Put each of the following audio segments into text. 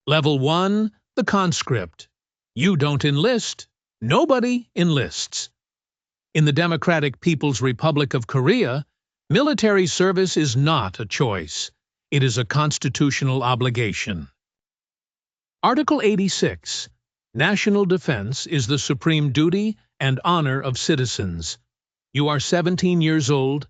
Level 1, the conscript. You don't enlist. Nobody enlists. In the Democratic People's Republic of Korea, military service is not a choice. It is a constitutional obligation. Article 86. National defense is the supreme duty and honor of citizens. You are 17 years old.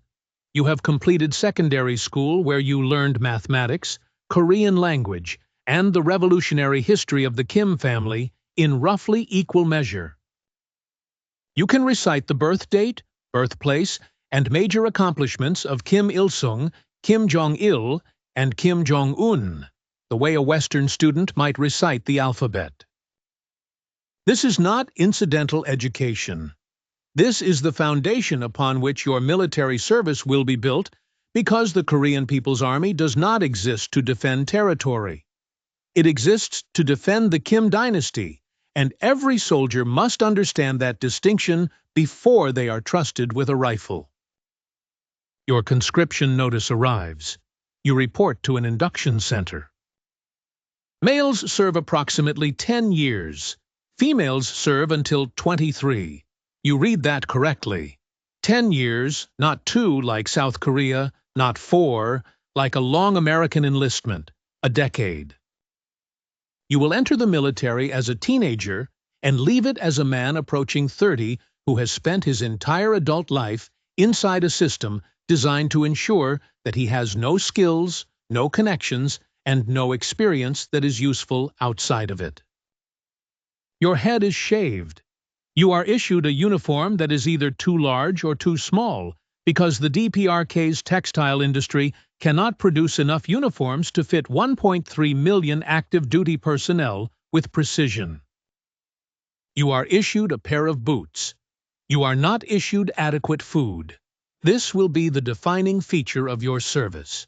You have completed secondary school where you learned mathematics, Korean language, and the revolutionary history of the Kim family in roughly equal measure. You can recite the birth date, birthplace, and major accomplishments of Kim Il-sung, Kim Jong-il, and Kim Jong-un, the way a Western student might recite the alphabet. This is not incidental education. This is the foundation upon which your military service will be built, because the Korean People's Army does not exist to defend territory. It exists to defend the Kim dynasty, and every soldier must understand that distinction before they are trusted with a rifle. Your conscription notice arrives. You report to an induction center. Males serve approximately 10 years. Females serve until 23. You read that correctly. 10 years, not 2 like South Korea, not 4 like a long American enlistment, a decade. You will enter the military as a teenager and leave it as a man approaching 30 who has spent his entire adult life inside a system designed to ensure that he has no skills, no connections, and no experience that is useful outside of it. Your head is shaved. You are issued a uniform that is either too large or too small, because the DPRK's textile industry cannot produce enough uniforms to fit 1.3 million active duty personnel with precision. You are issued a pair of boots. You are not issued adequate food. This will be the defining feature of your service.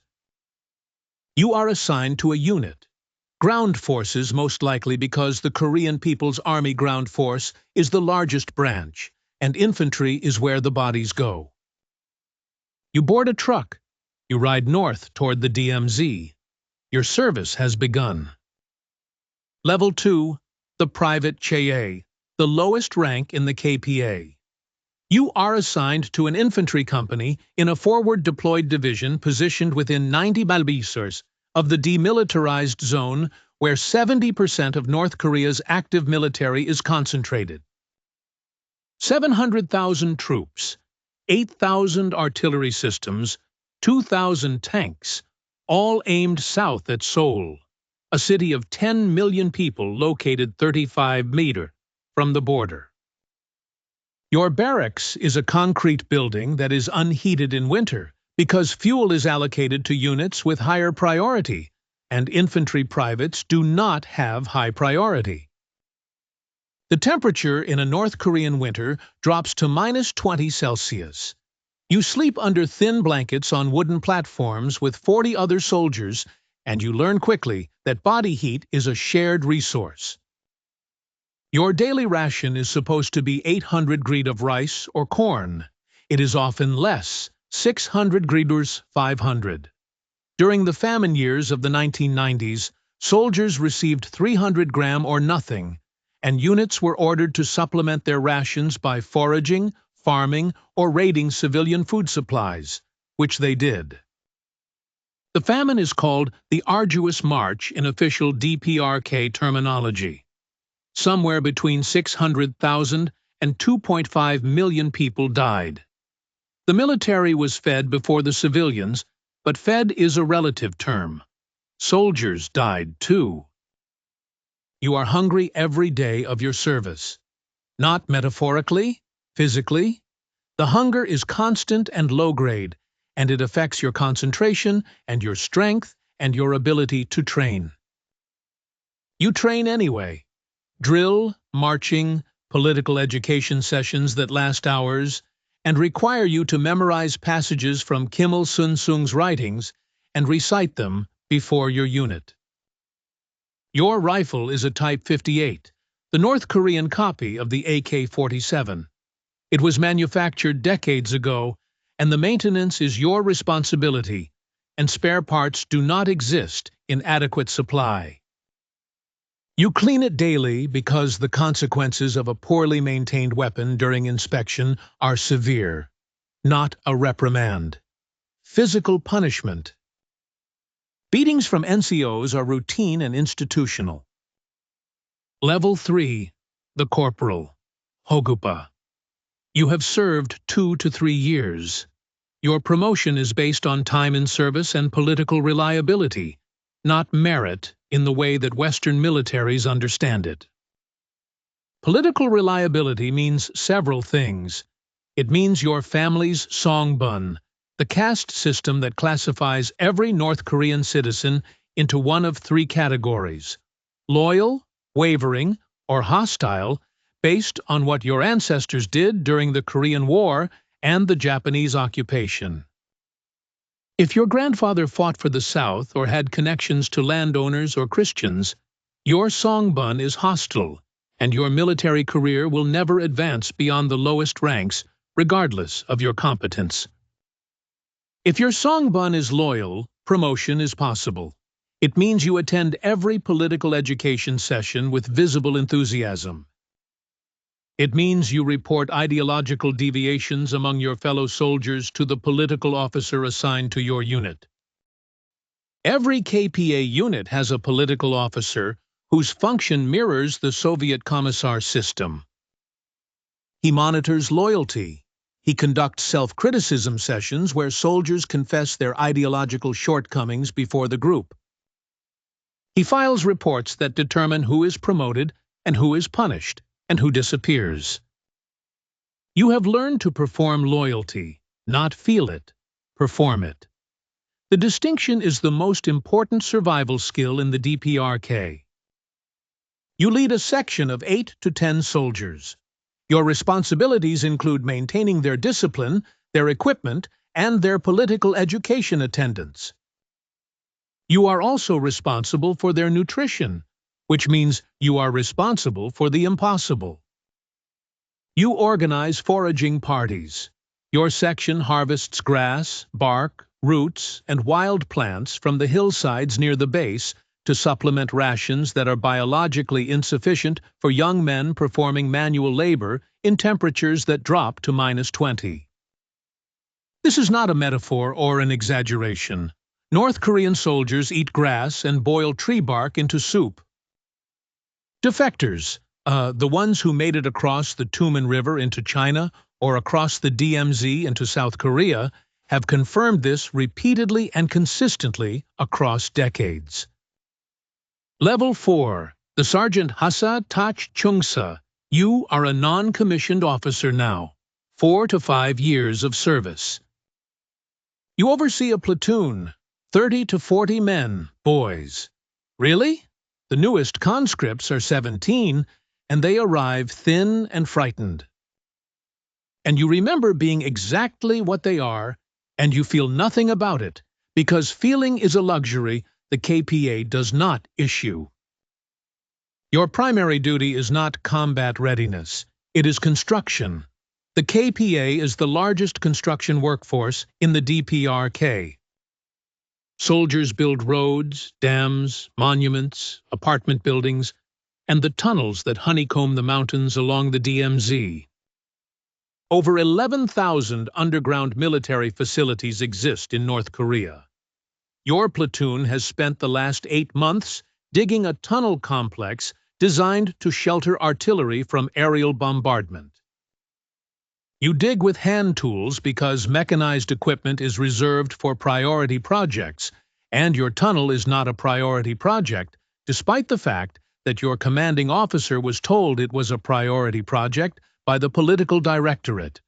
You are assigned to a unit. Ground forces most likely because the Korean People's Army Ground Force is the largest branch, and infantry is where the bodies go. You board a truck. You ride north toward the DMZ. Your service has begun. Level 2, the Private CHA, the lowest rank in the KPA. You are assigned to an infantry company in a forward-deployed division positioned within 90 kilometers of the demilitarized zone where 70% of North Korea's active military is concentrated. 700,000 troops, 8,000 artillery systems, 2,000 tanks, all aimed south at Seoul, a city of 10 million people located 35 meters from the border. Your barracks is a concrete building that is unheated in winter because fuel is allocated to units with higher priority, and infantry privates do not have high priority. The temperature in a North Korean winter drops to -20 Celsius. You sleep under thin blankets on wooden platforms with 40 other soldiers, and you learn quickly that body heat is a shared resource. Your daily ration is supposed to be 800 gryd of rice or corn. It is often less, 600 gryders, 500. During the famine years of the 1990s, soldiers received 300 gram or nothing, and units were ordered to supplement their rations by foraging, farming, or raiding civilian food supplies, which they did. The famine is called the Arduous March in official DPRK terminology. Somewhere between 600,000 and 2.5 million people died. The military was fed before the civilians, but fed is a relative term. Soldiers died too. You are hungry every day of your service. Not metaphorically, physically. The hunger is constant and low-grade, and it affects your concentration and your strength and your ability to train. You train anyway. Drill, marching, political education sessions that last hours, and require you to memorize passages from Kim Il-sung's writings and recite them before your unit. Your rifle is a Type 58, the North Korean copy of the AK-47. It was manufactured decades ago, and the maintenance is your responsibility, and spare parts do not exist in adequate supply. You clean it daily because the consequences of a poorly maintained weapon during inspection are severe, not a reprimand. Physical punishment. Beatings from NCOs are routine and institutional. Level 3. The Corporal. Hogupa. You have served 2 to 3 years. Your promotion is based on time in service and political reliability, not merit in the way that Western militaries understand it. Political reliability means several things. It means your family's Songbun, the caste system that classifies every North Korean citizen into one of 3 categories: loyal, wavering, or hostile, based on what your ancestors did during the Korean War and the Japanese occupation. If your grandfather fought for the South or had connections to landowners or Christians, your Songbun is hostile, and your military career will never advance beyond the lowest ranks, regardless of your competence. If your Songbun is loyal, promotion is possible. It means you attend every political education session with visible enthusiasm. It means you report ideological deviations among your fellow soldiers to the political officer assigned to your unit. Every KPA unit has a political officer whose function mirrors the Soviet Commissar system. He monitors loyalty. He conducts self-criticism sessions where soldiers confess their ideological shortcomings before the group. He files reports that determine who is promoted and who is punished, and who disappears. You have learned to perform loyalty, not feel it, perform it. The distinction is the most important survival skill in the DPRK. You lead a section of 8 to 10 soldiers. Your responsibilities include maintaining their discipline, their equipment, and their political education attendance. You are also responsible for their nutrition, which means you are responsible for the impossible. You organize foraging parties. Your section harvests grass, bark, roots, and wild plants from the hillsides near the base to supplement rations that are biologically insufficient for young men performing manual labor in temperatures that drop to -20. This is not a metaphor or an exaggeration. North Korean soldiers eat grass and boil tree bark into soup. Defectors, the ones who made it across the Tumen River into China or across the DMZ into South Korea, have confirmed this repeatedly and consistently across decades. Level 4. The Sergeant Hasa Tach Chungsa. You are a non-commissioned officer now. 4 to 5 years of service. You oversee a platoon, 30 to 40 men, boys. Really? The newest conscripts are 17, and they arrive thin and frightened. And you remember being exactly what they are, and you feel nothing about it, because feeling is a luxury the KPA does not issue. Your primary duty is not combat readiness, it is construction. The KPA is the largest construction workforce in the DPRK. Soldiers build roads, dams, monuments, apartment buildings, and the tunnels that honeycomb the mountains along the DMZ. Over 11,000 underground military facilities exist in North Korea. Your platoon has spent the last 8 months digging a tunnel complex designed to shelter artillery from aerial bombardment. You dig with hand tools because mechanized equipment is reserved for priority projects, and your tunnel is not a priority project, despite the fact that your commanding officer was told it was a priority project by the political directorate.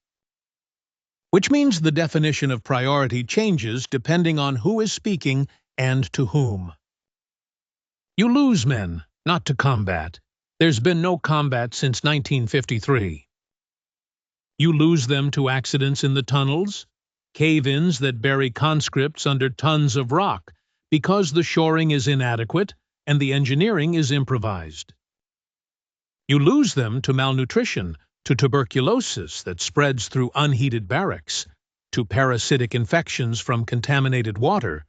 Which means the definition of priority changes depending on who is speaking and to whom. You lose men, not to combat. There's been no combat since 1953. You lose them to accidents in the tunnels, cave-ins that bury conscripts under tons of rock because the shoring is inadequate and the engineering is improvised. You lose them to malnutrition, to tuberculosis that spreads through unheated barracks, to parasitic infections from contaminated water,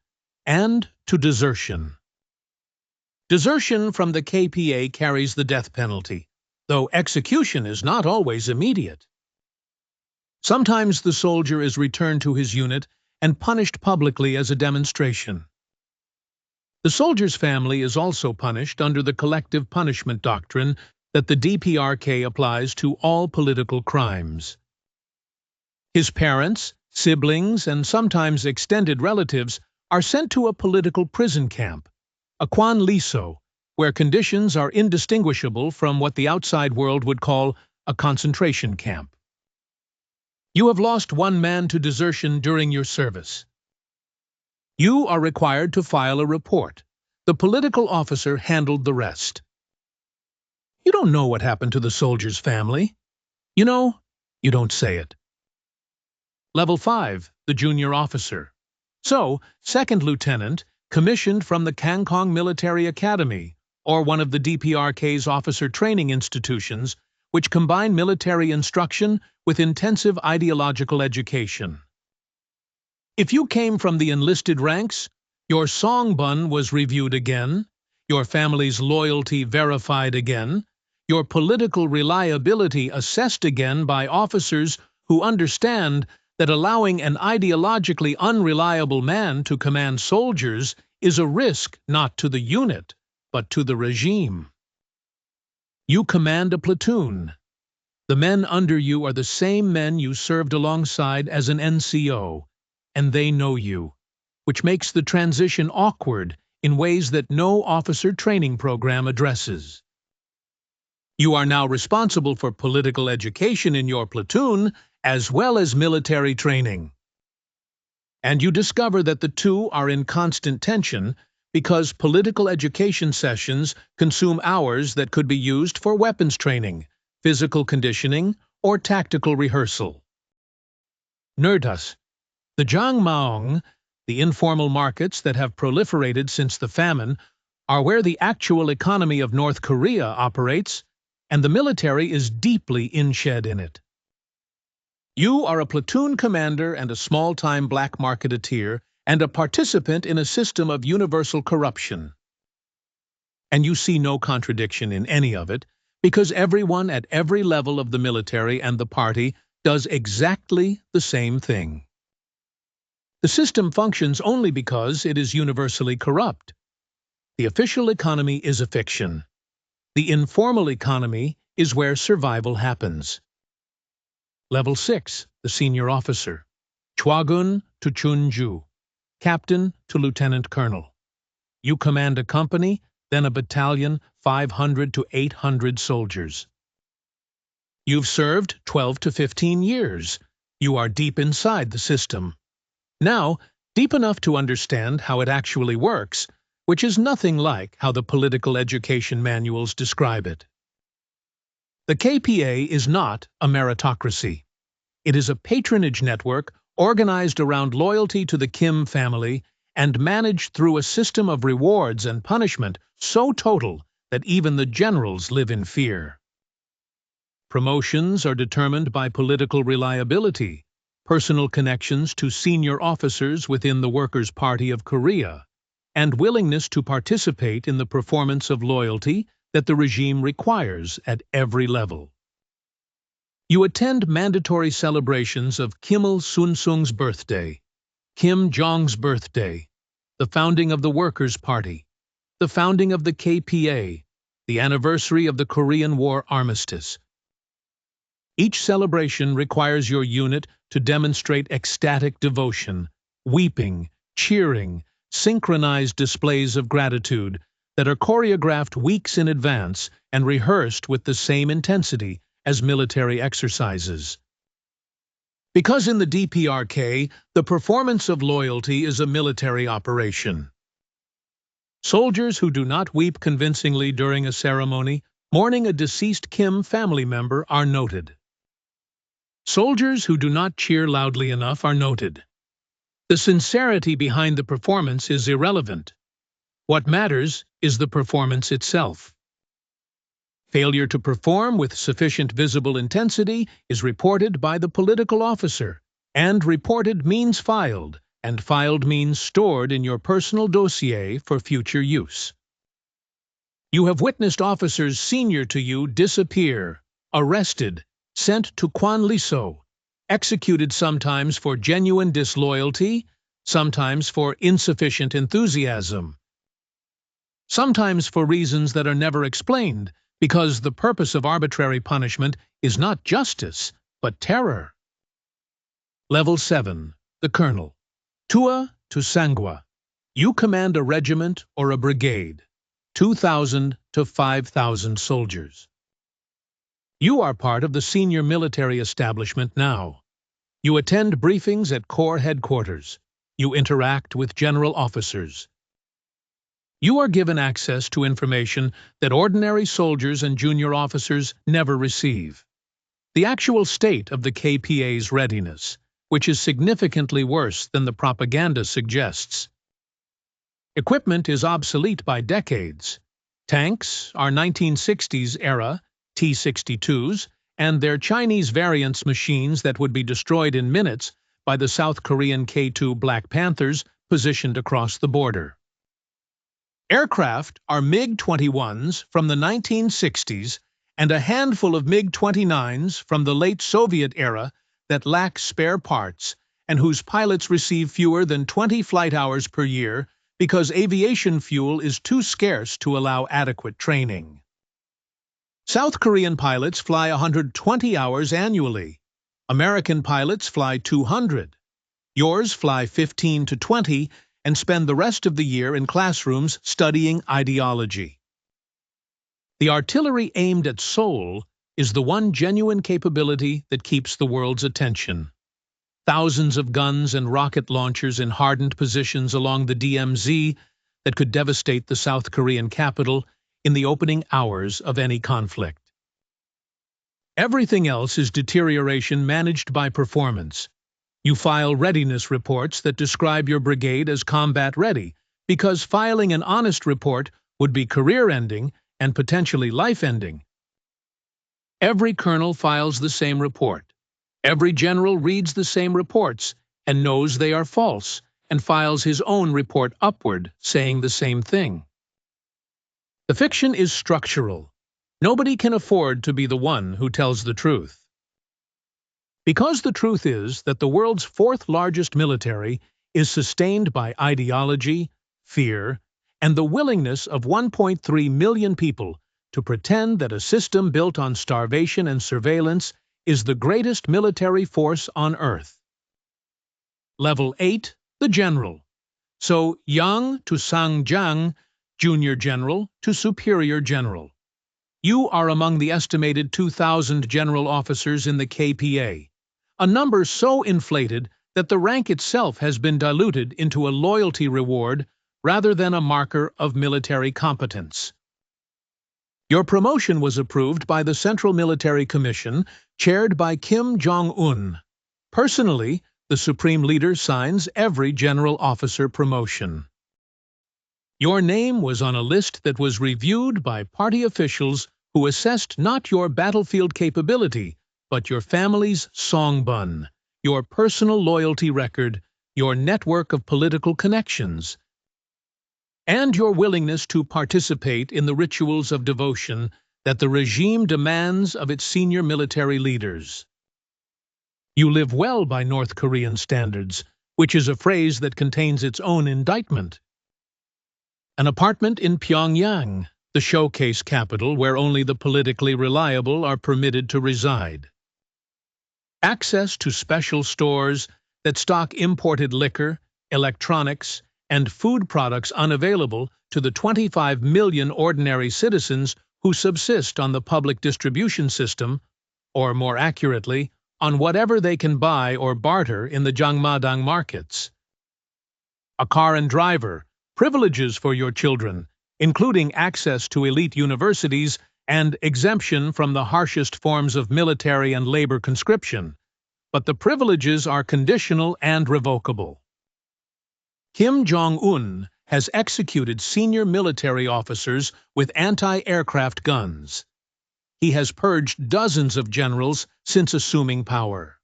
and to desertion. Desertion from the KPA carries the death penalty, though execution is not always immediate. Sometimes the soldier is returned to his unit and punished publicly as a demonstration. The soldier's family is also punished under the collective punishment doctrine that the DPRK applies to all political crimes. His parents, siblings, and sometimes extended relatives are sent to a political prison camp, a Kwanliso, where conditions are indistinguishable from what the outside world would call a concentration camp. You have lost one man to desertion during your service. You are required to file a report. The political officer handled the rest. You don't know what happened to the soldier's family. You know, you don't say it. Level 5, the junior officer. So, second lieutenant, commissioned from the Kangkong Military Academy, or one of the DPRK's officer training institutions, which combine military instruction with intensive ideological education. If you came from the enlisted ranks, your Songbun was reviewed again, your family's loyalty verified again, your political reliability assessed again by officers who understand that allowing an ideologically unreliable man to command soldiers is a risk not to the unit, but to the regime. You command a platoon. The men under you are the same men you served alongside as an NCO, and they know you, which makes the transition awkward in ways that no officer training program addresses. You are now responsible for political education in your platoon as well as military training. And you discover that the two are in constant tension because political education sessions consume hours that could be used for weapons training, physical conditioning, or tactical rehearsal. Nerdus. The Jang Maong, the informal markets that have proliferated since the famine, are where the actual economy of North Korea operates, and the military is deeply inshed in it. You are a platoon commander and a small-time black marketeer and a participant in a system of universal corruption. And you see no contradiction in any of it, because everyone at every level of the military and the party does exactly the same thing. The system functions only because it is universally corrupt. The official economy is a fiction. The informal economy is where survival happens. Level 6, the senior officer. Chwagun to Chunju. Captain to lieutenant colonel. You command a company, then a battalion, 500 to 800 soldiers. You've served 12 to 15 years. You are deep inside the system. Now, deep enough to understand how it actually works, which is nothing like how the political education manuals describe it. The KPA is not a meritocracy. It is a patronage network organized around loyalty to the Kim family and managed through a system of rewards and punishment so total that even the generals live in fear. Promotions are determined by political reliability, personal connections to senior officers within the Workers' Party of Korea, and willingness to participate in the performance of loyalty that the regime requires at every level. You attend mandatory celebrations of Kim Il-sung's birthday, Kim Jong's birthday, the founding of the Workers' Party, the founding of the KPA, the anniversary of the Korean War armistice. Each celebration requires your unit to demonstrate ecstatic devotion, weeping, cheering, synchronized displays of gratitude that are choreographed weeks in advance and rehearsed with the same intensity as military exercises. Because in the DPRK, the performance of loyalty is a military operation. Soldiers who do not weep convincingly during a ceremony mourning a deceased Kim family member are noted. Soldiers who do not cheer loudly enough are noted. The sincerity behind the performance is irrelevant. What matters is the performance itself. Failure to perform with sufficient visible intensity is reported by the political officer, and reported means filed, and filed means stored in your personal dossier for future use. You have witnessed officers senior to you disappear, arrested, sent to Kwanliso, executed sometimes for genuine disloyalty, sometimes for insufficient enthusiasm, sometimes for reasons that are never explained, because the purpose of arbitrary punishment is not justice, but terror. Level 7. The Colonel. Tua to Sangua. You command a regiment or a brigade, 2,000 to 5,000 soldiers. You are part of the senior military establishment now. You attend briefings at Corps headquarters. You interact with general officers. You are given access to information that ordinary soldiers and junior officers never receive. The actual state of the KPA's readiness, which is significantly worse than the propaganda suggests. Equipment is obsolete by decades. Tanks are 1960s-era T-62s, and their Chinese variants machines that would be destroyed in minutes by the South Korean K-2 Black Panthers positioned across the border. Aircraft are MiG-21s from the 1960s and a handful of MiG-29s from the late Soviet era that lack spare parts and whose pilots receive fewer than 20 flight hours per year because aviation fuel is too scarce to allow adequate training. South Korean pilots fly 120 hours annually. American pilots fly 200. Yours fly 15 to 20 and spend the rest of the year in classrooms studying ideology. The artillery aimed at Seoul is the one genuine capability that keeps the world's attention. Thousands of guns and rocket launchers in hardened positions along the DMZ that could devastate the South Korean capital in the opening hours of any conflict. Everything else is deterioration managed by performance. You file readiness reports that describe your brigade as combat ready, because filing an honest report would be career-ending and potentially life-ending. Every colonel files the same report. Every general reads the same reports and knows they are false, and files his own report upward, saying the same thing. The fiction is structural. Nobody can afford to be the one who tells the truth. Because the truth is that the world's fourth largest military is sustained by ideology, fear, and the willingness of 1.3 million people to pretend that a system built on starvation and surveillance is the greatest military force on Earth. Level 8. The General. So, Yang to Jang, Junior General to Superior General. You are among the estimated 2,000 general officers in the KPA, a number so inflated that the rank itself has been diluted into a loyalty reward rather than a marker of military competence. Your promotion was approved by the Central Military Commission, chaired by Kim Jong-un. Personally, the Supreme Leader signs every general officer promotion. Your name was on a list that was reviewed by party officials who assessed not your battlefield capability, but your family's Songbun, your personal loyalty record, your network of political connections, and your willingness to participate in the rituals of devotion that the regime demands of its senior military leaders. You live well by North Korean standards, which is a phrase that contains its own indictment. An apartment in Pyongyang, the showcase capital where only the politically reliable are permitted to reside. Access to special stores that stock imported liquor, electronics, and food products unavailable to the 25 million ordinary citizens who subsist on the public distribution system, or more accurately, on whatever they can buy or barter in the Jangmadang markets. A car and driver, privileges for your children, including access to elite universities and exemption from the harshest forms of military and labor conscription, but the privileges are conditional and revocable. Kim Jong-un has executed senior military officers with anti-aircraft guns. He has purged dozens of generals since assuming power.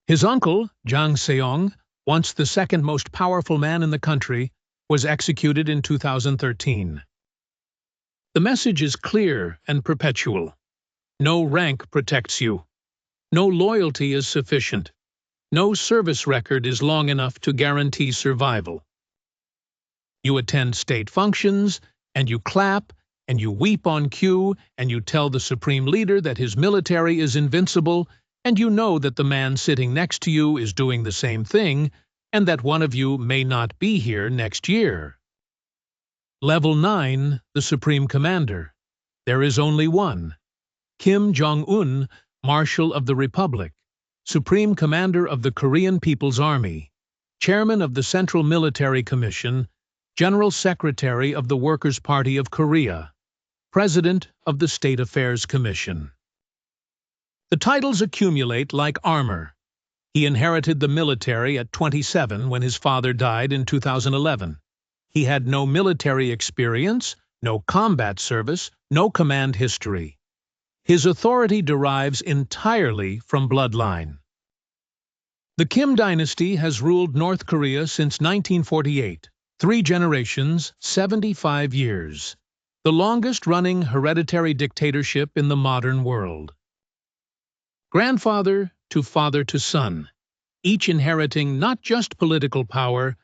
His uncle, Jang, once the second most powerful man in the country, was executed in 2013. The message is clear and perpetual. No rank protects you. No loyalty is sufficient. No service record is long enough to guarantee survival. You attend state functions, and you clap, and you weep on cue, and you tell the supreme leader that his military is invincible, and you know that the man sitting next to you is doing the same thing, and that one of you may not be here next year. Level 9, the Supreme Commander. There is only one. Kim Jong-un, Marshal of the Republic, Supreme Commander of the Korean People's Army, Chairman of the Central Military Commission, General Secretary of the Workers' Party of Korea, President of the State Affairs Commission. The titles accumulate like armor. He inherited the military at 27 when his father died in 2011. He had no military experience, no combat service, no command history. His authority derives entirely from bloodline. The Kim dynasty has ruled North Korea since 1948, 3 generations, 75 years, the longest-running hereditary dictatorship in the modern world. Grandfather to son, each inheriting not just political power,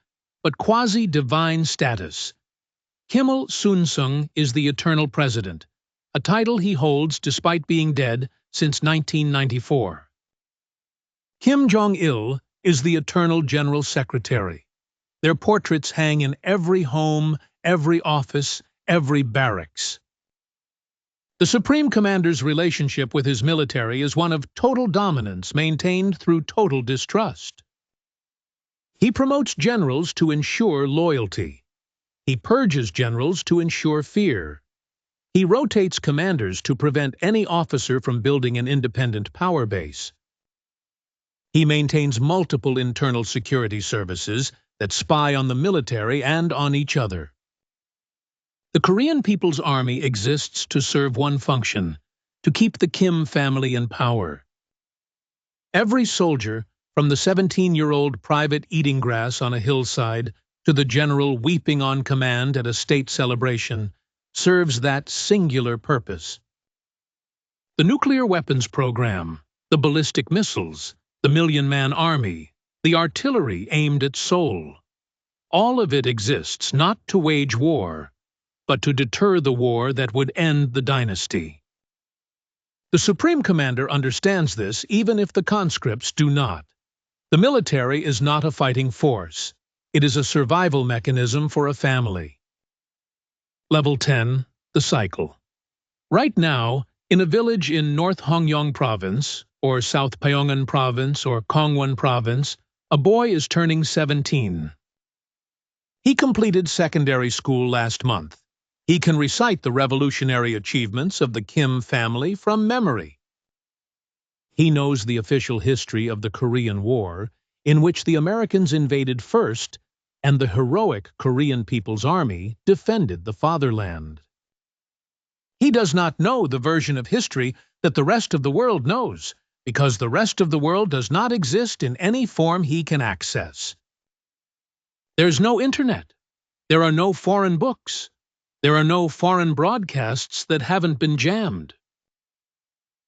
but quasi-divine status. Kim Il-sung is the eternal president, a title he holds despite being dead since 1994. Kim Jong-il is the eternal general secretary. Their portraits hang in every home, every office, every barracks. The Supreme Commander's relationship with his military is one of total dominance maintained through total distrust. He promotes generals to ensure loyalty. He purges generals to ensure fear. He rotates commanders to prevent any officer from building an independent power base. He maintains multiple internal security services that spy on the military and on each other. The Korean People's Army exists to serve one function: to keep the Kim family in power. Every soldier, from the 17-year-old private eating grass on a hillside to the general weeping on command at a state celebration, serves that singular purpose. The nuclear weapons program, the ballistic missiles, the million-man army, the artillery aimed at Seoul. All of it exists not to wage war, but to deter the war that would end the dynasty. The Supreme Commander understands this even if the conscripts do not. The military is not a fighting force. It is a survival mechanism for a family. Level 10, the cycle. Right now, in a village in North Hongyong Province, or South Pyongan Province, or Kongwon Province, a boy is turning 17. He completed secondary school last month. He can recite the revolutionary achievements of the Kim family from memory. He knows the official history of the Korean War, in which the Americans invaded first, and the heroic Korean People's Army defended the fatherland. He does not know the version of history that the rest of the world knows, because the rest of the world does not exist in any form he can access. There's no internet. There are no foreign books. There are no foreign broadcasts that haven't been jammed.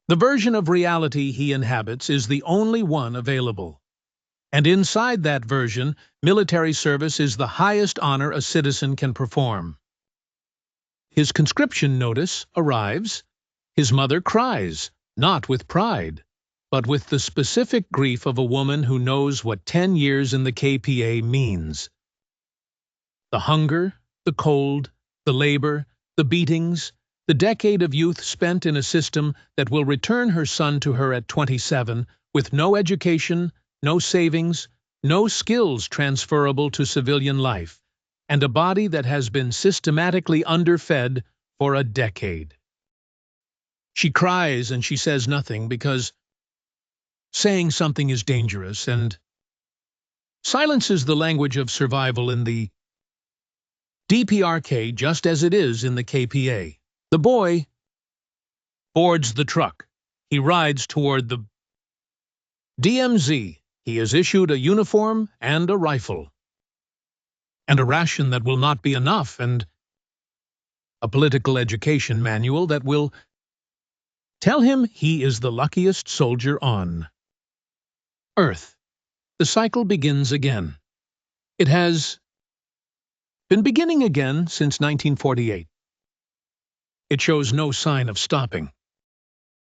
The version of reality he inhabits is the only one available. And inside that version, military service is the highest honor a citizen can perform. His conscription notice arrives. His mother cries, not with pride, but with the specific grief of a woman who knows what 10 years in the KPA means. The hunger, the cold, the labor, the beatings, the decade of youth spent in a system that will return her son to her at 27 with no education, no savings, no skills transferable to civilian life, and a body that has been systematically underfed for a decade. She cries and she says nothing because saying something is dangerous, and silence is the language of survival in the DPRK just as it is in the KPA. The boy boards the truck. He rides toward the DMZ. He is issued a uniform and a rifle. And a ration that will not be enough, and a political education manual that will tell him he is the luckiest soldier on Earth. The cycle begins again. It has been beginning again since 1948. It shows no sign of stopping.